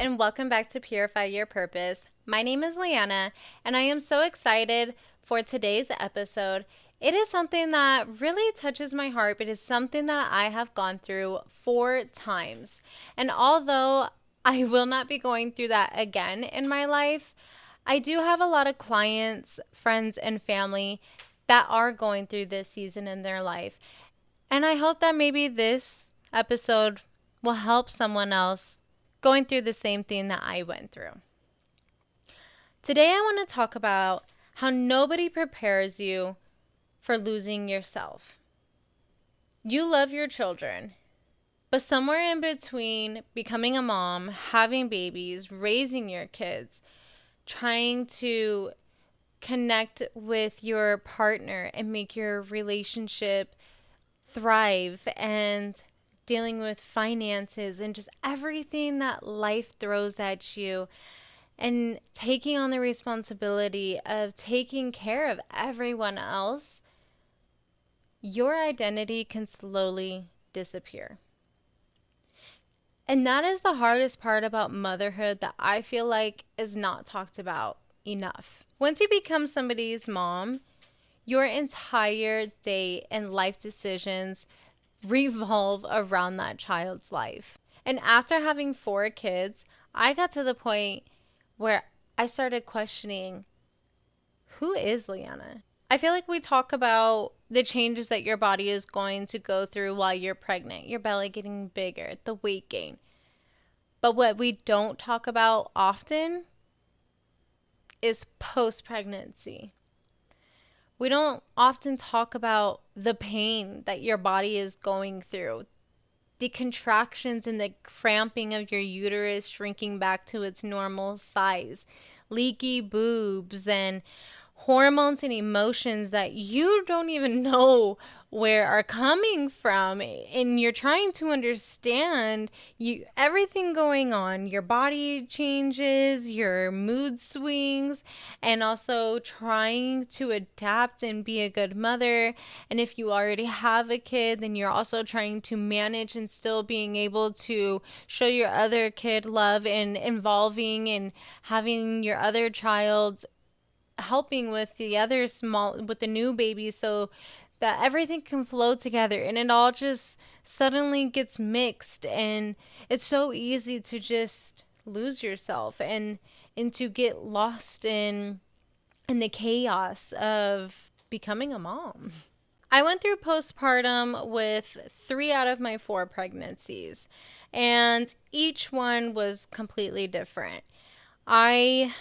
and welcome back to Purify Your Purpose. My name is Leanna, and I am so excited for today's episode. It is something that really touches my heart. It is something that I have gone through 4 times. And although I will not be going through that again in my life, I do have a lot of clients, friends, and family that are going through this season in their life. And I hope that maybe this episode will help someone else going through the same thing that I went through. Today I want to talk about how nobody prepares you for losing yourself. You love your children, but somewhere in between becoming a mom, having babies, raising your kids, trying to connect with your partner and make your relationship thrive, and dealing with finances and just everything that life throws at you, and taking on the responsibility of taking care of everyone else, your identity can slowly disappear. And that is the hardest part about motherhood that I feel like is not talked about enough. Once you become somebody's mom, your entire day and life decisions revolve around that child's life. And after having 4 kids, I got to the point where I started questioning, who is Leanna? I feel like we talk about the changes that your body is going to go through while you're pregnant, your belly getting bigger, the weight gain. But what we don't talk about often is post-pregnancy. We don't often talk about the pain that your body is going through, the contractions and the cramping of your uterus shrinking back to its normal size, leaky boobs, and hormones and emotions that you don't even know where are coming from, and you're trying to understand everything going on, your body changes, your mood swings, and also trying to adapt and be a good mother. And if you already have a kid, then you're also trying to manage and still being able to show your other kid love and involving and having your other child helping with the new baby, so that everything can flow together, and it all just suddenly gets mixed. And it's so easy to just lose yourself and to get lost in the chaos of becoming a mom. I went through postpartum with 3 out of my 4 pregnancies, and each one was completely different. I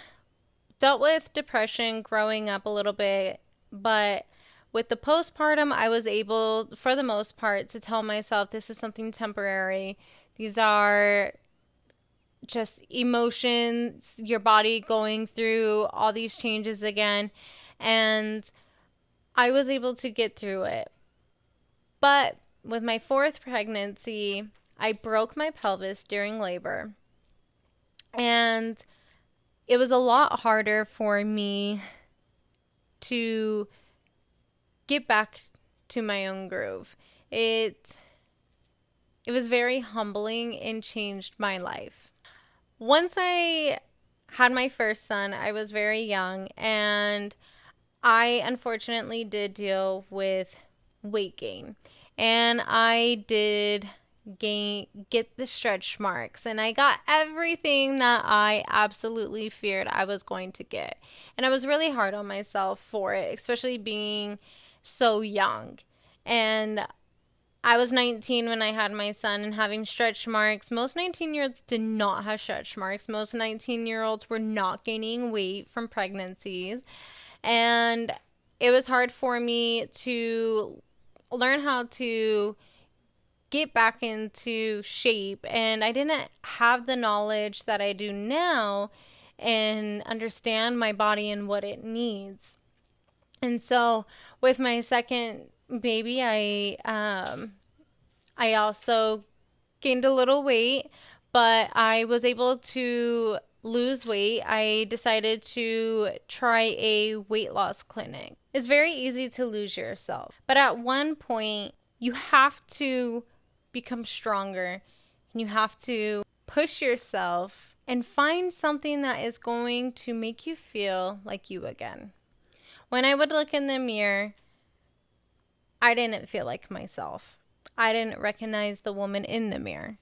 dealt with depression growing up a little bit, but with the postpartum, I was able, for the most part, to tell myself this is something temporary. These are just emotions, your body going through all these changes again, and I was able to get through it. But with my 4th pregnancy, I broke my pelvis during labor, and it was a lot harder for me to get back to my own groove. It was very humbling and changed my life. Once I had my first son, I was very young, and I unfortunately did deal with weight gain. And I did get the stretch marks, and I got everything that I absolutely feared I was going to get. And I was really hard on myself for it, especially being so young. And I was 19 when I had my son, and having stretch marks. Most 19-year-olds did not have stretch marks. Most 19-year-olds were not gaining weight from pregnancies. And it was hard for me to learn how to get back into shape, and I didn't have the knowledge that I do now and understand my body and what it needs. And so with my second baby, I also gained a little weight, but I was able to lose weight. I decided to try a weight loss clinic. It's very easy to lose yourself, but at one point you have to become stronger, and you have to push yourself and find something that is going to make you feel like you again. When I would look in the mirror, I didn't feel like myself. I didn't recognize the woman in the mirror.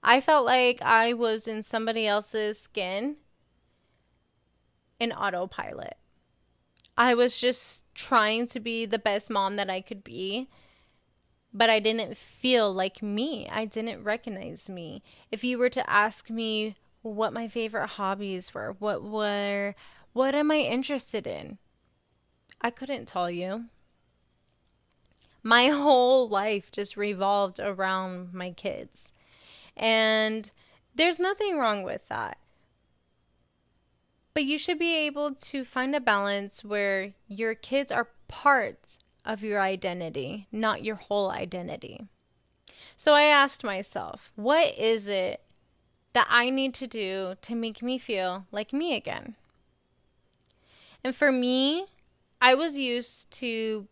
I felt like I was in somebody else's skin in autopilot. I was just trying to be the best mom that I could be, but I didn't feel like me. I didn't recognize me. If you were to ask me what my favorite hobbies were, what am I interested in? I couldn't tell you. My whole life just revolved around my kids. And there's nothing wrong with that. But you should be able to find a balance where your kids are parts of your identity, not your whole identity. So I asked myself, what is it that I need to do to make me feel like me again? And for me, I was used to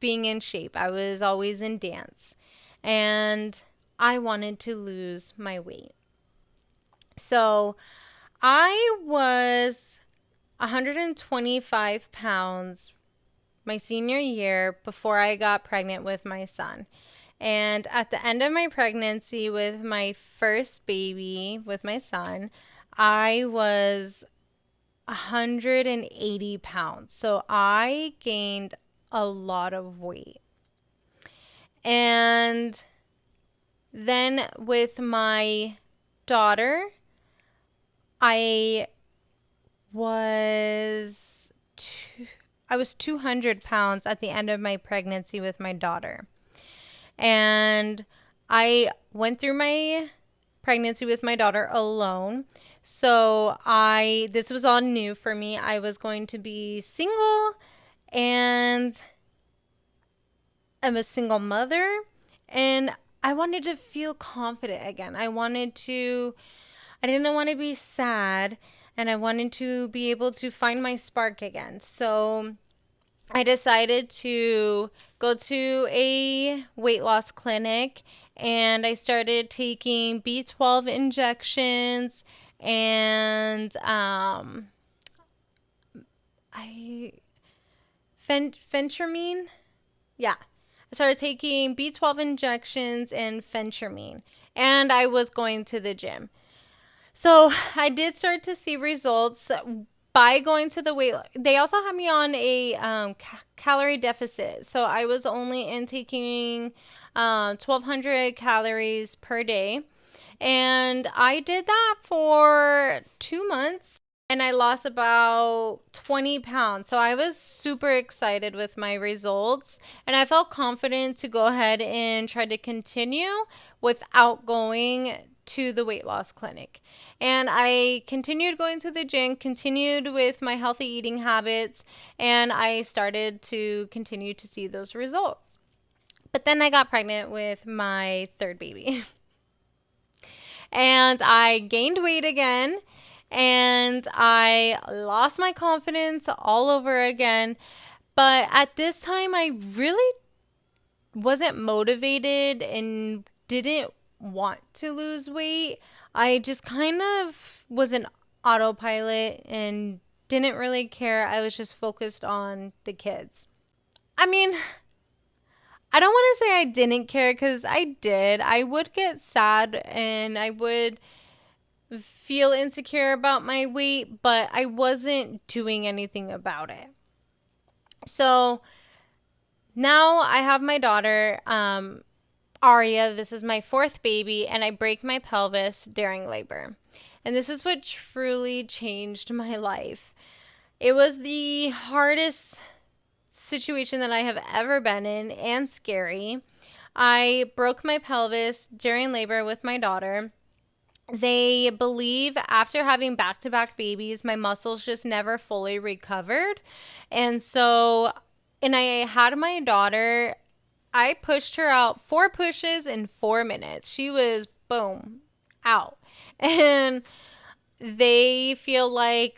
being in shape. I was always in dance. And I wanted to lose my weight. So I was 125 pounds my senior year before I got pregnant with my son. And at the end of my pregnancy with my first baby, with my son, I was 180 pounds. So I gained a lot of weight. And then with my daughter, I was 200 pounds at the end of my pregnancy with my daughter. And I went through my pregnancy with my daughter alone. So this was all new for me. I was going to be single, and I'm a single mother, and I wanted to feel confident again. I didn't want to be sad, and I wanted to be able to find my spark again. So I decided to go to a weight loss clinic, and I started taking B12 injections and phentermine. Yeah. I started taking B12 injections and phentermine, and I was going to the gym. So I did start to see results by going to the weight. They also had me on a calorie deficit. So I was only intaking 1,200 calories per day. And I did that for 2 months, and I lost about 20 pounds. So I was super excited with my results, and I felt confident to go ahead and try to continue without going to the weight loss clinic. And I continued going to the gym, continued with my healthy eating habits, and I started to continue to see those results. But then I got pregnant with my third baby. And I gained weight again, and I lost my confidence all over again. But at this time, I really wasn't motivated and didn't want to lose weight. I just kind of was an autopilot and didn't really care. I was just focused on the kids. I mean, I don't want to say I didn't care, because I did. I would get sad and I would feel insecure about my weight, but I wasn't doing anything about it. So now I have my daughter, Aria. This is my fourth baby, and I break my pelvis during labor. And this is what truly changed my life. It was the hardest situation that I have ever been in, and scary. I broke my pelvis during labor with my daughter. They believe after having back-to-back babies, my muscles just never fully recovered. And I had my daughter, I pushed her out 4 pushes in 4 minutes. She was, boom, out. And they feel like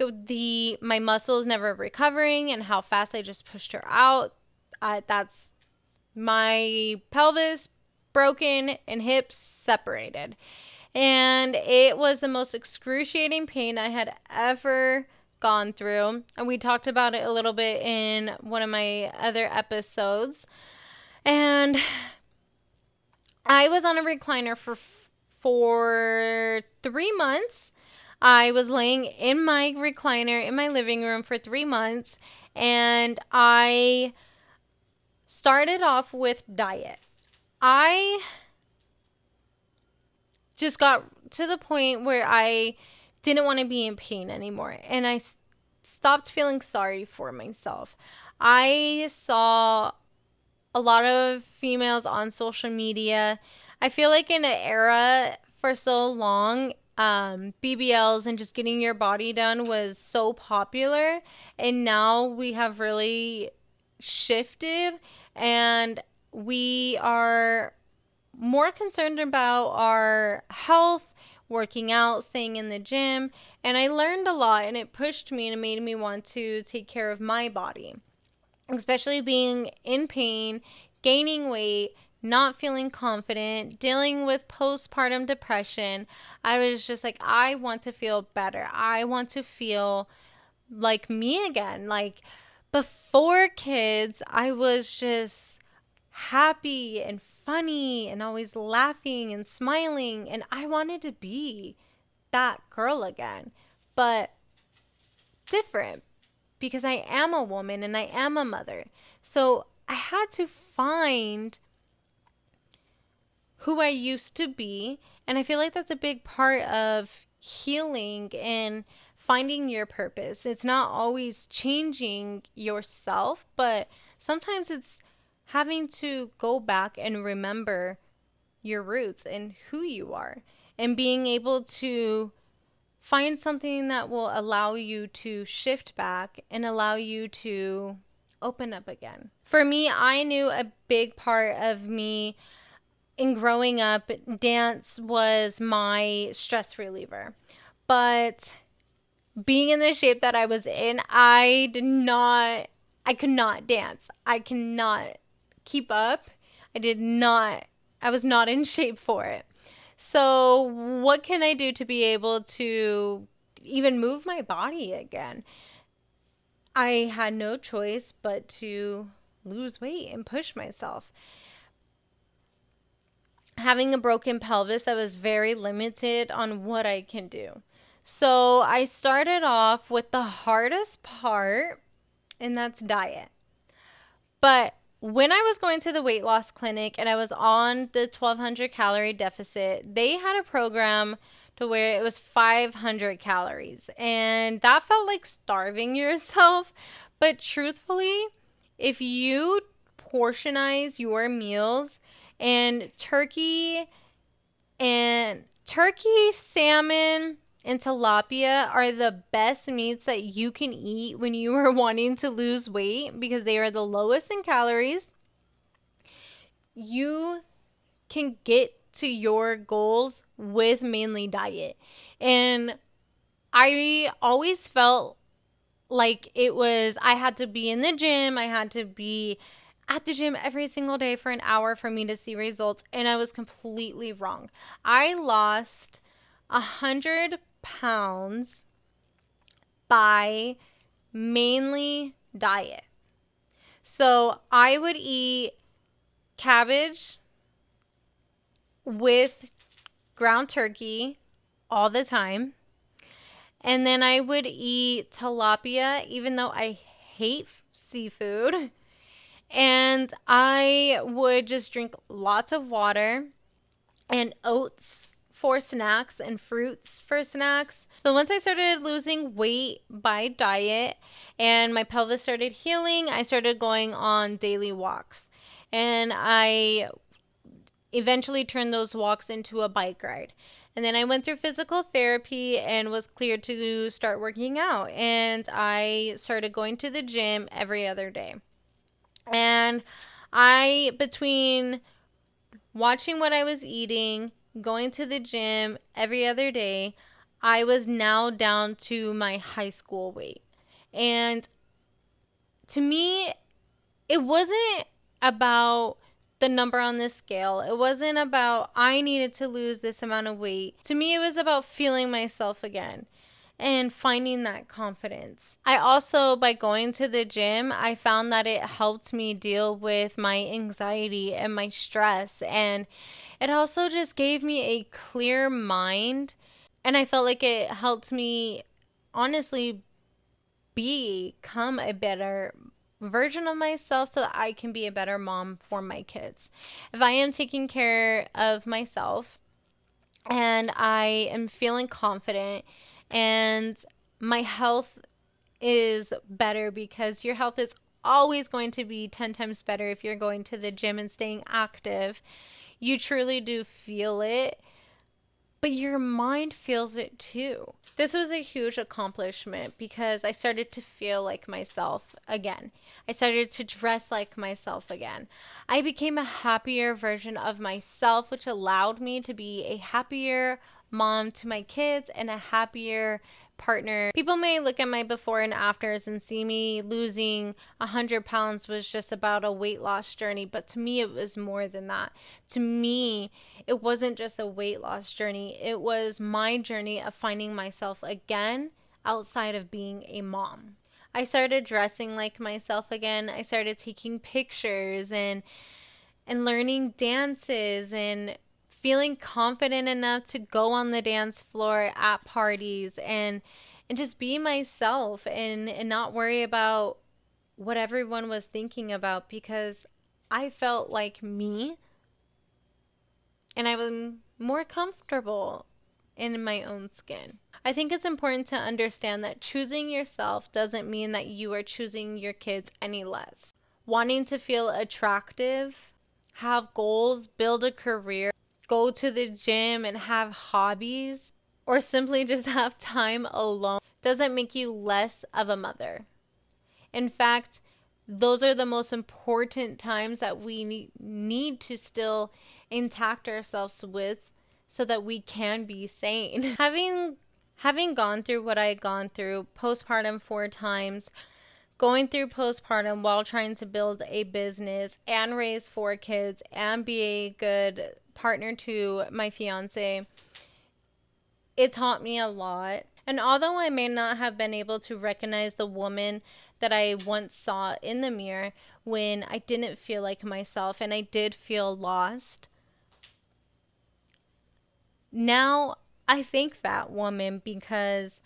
my muscles never recovering and how fast I just pushed her out. That's my pelvis broken and hips separated. And it was the most excruciating pain I had ever gone through. And we talked about it a little bit in one of my other episodes. And I was on a recliner for 3 months. I was laying in my recliner in my living room for 3 months, and I started off with diet. I just got to the point where I didn't want to be in pain anymore, and I stopped feeling sorry for myself. I saw a lot of females on social media. I feel like in an era for so long, BBLs and just getting your body done was so popular. And now we have really shifted, and we are more concerned about our health, working out, staying in the gym. And I learned a lot, and it pushed me and it made me want to take care of my body, especially being in pain, gaining weight, not feeling confident, dealing with postpartum depression. I was just like, I want to feel better. I want to feel like me again. Like before kids, I was just happy and funny and always laughing and smiling. And I wanted to be that girl again, but different, because I am a woman and I am a mother. So I had to find who I used to be. And I feel like that's a big part of healing and finding your purpose. It's not always changing yourself, but sometimes it's having to go back and remember your roots and who you are, and being able to find something that will allow you to shift back and allow you to open up again. For me, I knew a big part of me in growing up, dance was my stress reliever. But being in the shape that I was in, I could not dance. I cannot keep up. I was not in shape for it. So what can I do to be able to even move my body again? I had no choice but to lose weight and push myself. Having a broken pelvis, I was very limited on what I can do. So I started off with the hardest part, and that's diet. But when I was going to the weight loss clinic and I was on the 1,200 calorie deficit, they had a program to where it was 500 calories. And that felt like starving yourself. But truthfully, if you portionize your meals, and turkey, salmon, and tilapia are the best meats that you can eat when you are wanting to lose weight, because they are the lowest in calories. You can get to your goals with mainly diet. And I always felt like I had to be in the gym. I had to be at the gym every single day for an hour for me to see results. And I was completely wrong. I lost 100 pounds by mainly diet. So I would eat cabbage with ground turkey all the time. And then I would eat tilapia, even though I hate seafood. And I would just drink lots of water and oats for snacks and fruits for snacks. So once I started losing weight by diet and my pelvis started healing, I started going on daily walks. And I eventually turned those walks into a bike ride. And then I went through physical therapy and was cleared to start working out. And I started going to the gym every other day. And between watching what I was eating, going to the gym every other day, I was now down to my high school weight. And to me, it wasn't about the number on the scale. It wasn't about I needed to lose this amount of weight. To me, it was about feeling myself again and finding that confidence. I also, by going to the gym, I found that it helped me deal with my anxiety and my stress. And it also just gave me a clear mind. And I felt like it helped me honestly become a better version of myself so that I can be a better mom for my kids. If I am taking care of myself and I am feeling confident and my health is better, because your health is always going to be 10 times better if you're going to the gym and staying active. You truly do feel it, but your mind feels it too. This was a huge accomplishment because I started to feel like myself again. I started to dress like myself again. I became a happier version of myself, which allowed me to be a happier mom to my kids and a happier partner. People may look at my before and afters and see me losing 100 pounds was just about a weight loss journey, but to me it was more than that. To me, it wasn't just a weight loss journey. It was my journey of finding myself again outside of being a mom. I started dressing like myself again. I started taking pictures and learning dances and feeling confident enough to go on the dance floor at parties and just be myself and not worry about what everyone was thinking about, because I felt like me and I was more comfortable in my own skin. I think it's important to understand that choosing yourself doesn't mean that you are choosing your kids any less. Wanting to feel attractive, have goals, build a career, go to the gym and have hobbies, or simply just have time alone doesn't make you less of a mother. In fact, those are the most important times that we need to still intact ourselves with so that we can be sane. Having gone through what I had gone through, postpartum 4 times, going through postpartum while trying to build a business and raise 4 kids and be a good partner to my fiance, it taught me a lot. And although I may not have been able to recognize the woman that I once saw in the mirror when I didn't feel like myself and I did feel lost, now I thank that woman, because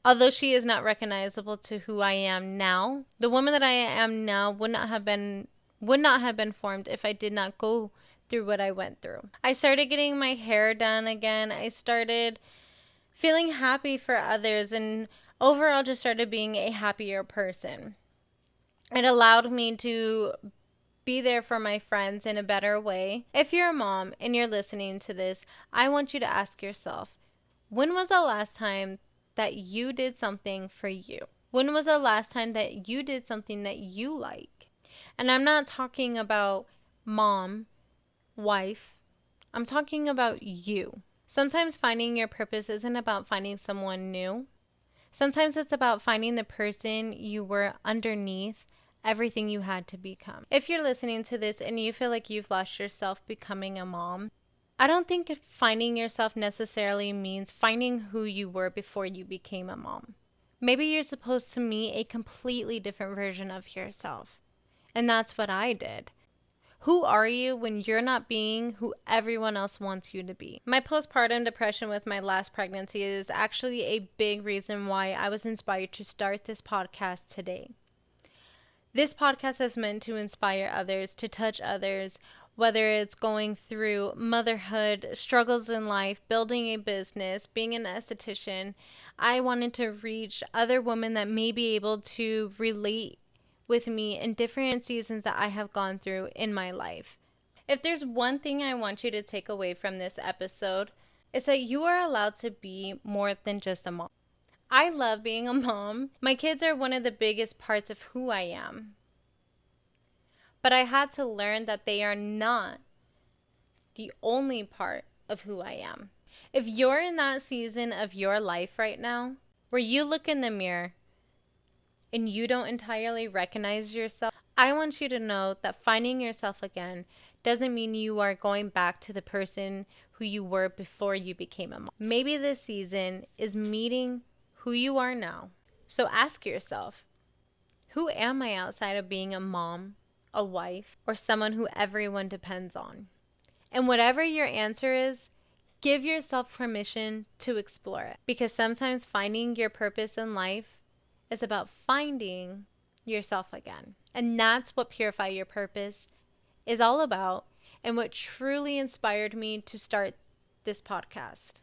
although she is not recognizable to who I am now, the woman that I am now would not have been formed if I did not go through what I went through. I started getting my hair done again. I started feeling happy for others and overall just started being a happier person. It allowed me to be there for my friends in a better way. If you're a mom and you're listening to this, I want you to ask yourself, when was the last time that you did something for you? When was the last time that you did something that you like? And I'm not talking about mom, wife. I'm talking about you. Sometimes finding your purpose isn't about finding someone new. Sometimes it's about finding the person you were underneath everything you had to become. If you're listening to this and you feel like you've lost yourself becoming a mom, I don't think finding yourself necessarily means finding who you were before you became a mom. Maybe you're supposed to meet a completely different version of yourself. And that's what I did. Who are you when you're not being who everyone else wants you to be? My postpartum depression with my last pregnancy is actually a big reason why I was inspired to start this podcast today. This podcast is meant to inspire others, to touch others, whether it's going through motherhood, struggles in life, building a business, being an esthetician. I wanted to reach other women that may be able to relate with me in different seasons that I have gone through in my life. If there's one thing I want you to take away from this episode, it's that you are allowed to be more than just a mom. I love being a mom. My kids are one of the biggest parts of who I am. But I had to learn that they are not the only part of who I am. If you're in that season of your life right now, where you look in the mirror and you don't entirely recognize yourself, I want you to know that finding yourself again doesn't mean you are going back to the person who you were before you became a mom. Maybe this season is meeting who you are now. So ask yourself, who am I outside of being a mom, a wife, or someone who everyone depends on? And whatever your answer is, give yourself permission to explore it. Because sometimes finding your purpose in life is about finding yourself again. And that's what Purify Your Purpose is all about, and what truly inspired me to start this podcast.